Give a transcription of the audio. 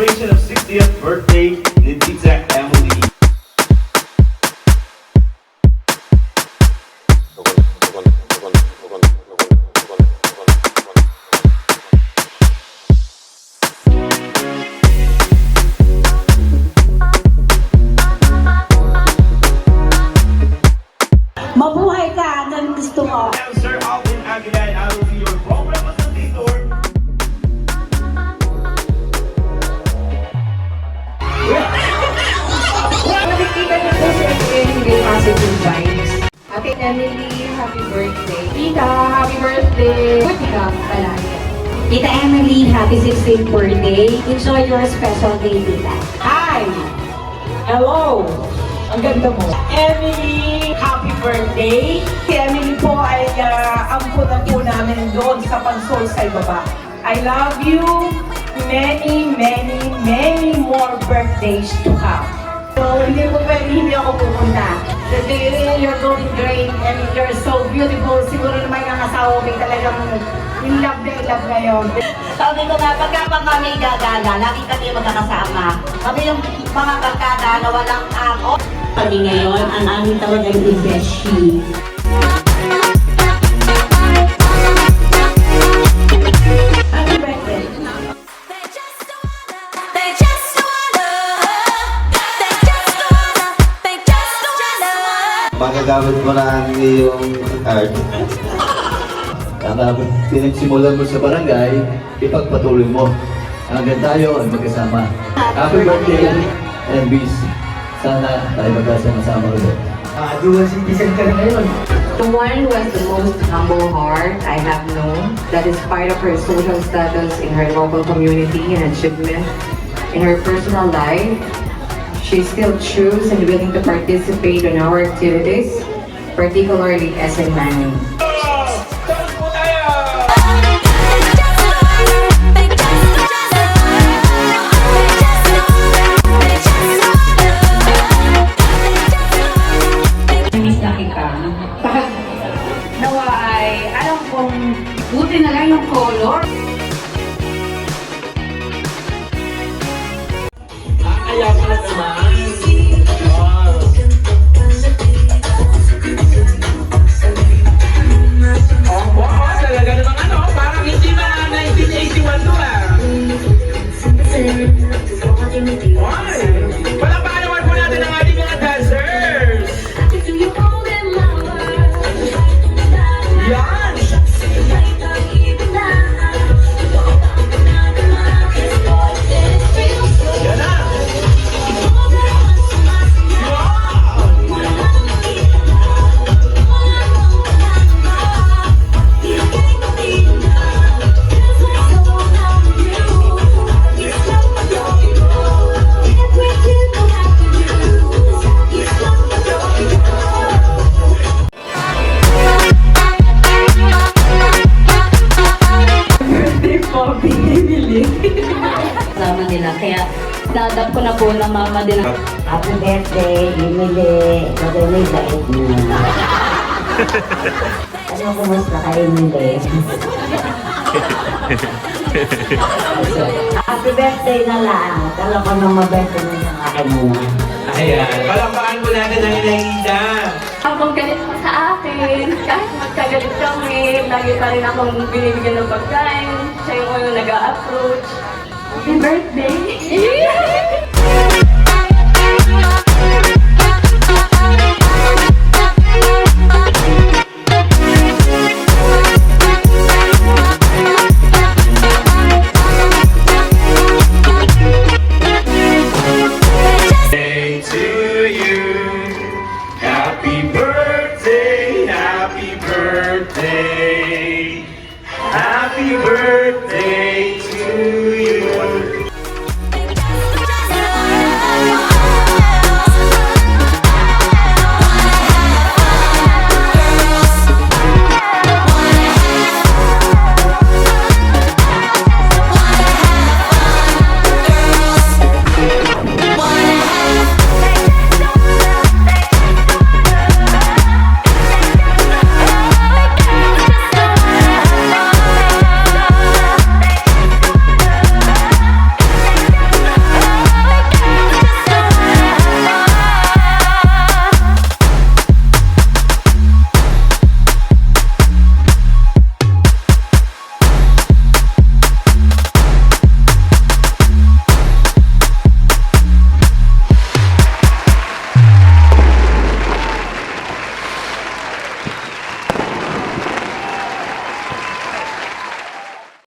celebration of 60th birthday ni Tita Emily. Mabuhay ka ng gusto mo. I'm Sir Alvin Aguilar, I will be your program facilitator. Nakikita niyo po si Edwin, may positive vibes. Ate Emily, happy birthday. Tita, happy birthday. Buti ka palagi. Tita Emily, happy 16th birthday. Enjoy your special day, Tita. Hi! Hello! Ang ganda mo. Emily, happy birthday! Si Emily po ay ampunan po namin doon sa pansol sa ibaba. I love you. Many, many, many more birthdays to come. So, hindi ako pupunta. Kasi you're doing great and you're so beautiful. Siguro naman ang asawa ko talagang in love ngayon. Sabi ko nga, pagka pa kami gagala, lagi kami magkakasama. Kami yung mga barkada na walang ako. Kami ngayon, ang aming tawagan ni Beshi. Happy birthday! Magagamit mo na ang iyong card. Ang pinagsimulan mo sa barangay, ipagpatuloy mo. Hanggang tayo ay magkasama. Happy birthday, Elvis. Sana tayo magkasama-sama ulit. Dual citizen ka na ngayon. The one who has the most humble heart I have known, that in spite of her social status in her local community and achievement in her personal life, she still chooses and willing to participate in our activities, particularly SM Manning. Pag nawa ay alam kong buti na lang yung color. Ayaw ko na naman. Wow, talaga namang parang hindi na 1981 to Why? Palakpakan naman po natin ang ating mga dancers! Yan! Yan na! Kasama nila, kaya dadap ko na po na mama din. Happy birthday, Emily. Magaling bait mo. Ano, kumusta ka, Emily? Happy birthday na lang. Kala ko nang mabirthday mo yung akin mo. Ayan, palakpakan po natin ang Inaida. Habang galit pa sa akin, kahit magkagalit kami, lagi pa rin akong binibigyan ng pagkain. Siya yung nag-a-approach. Happy birthday!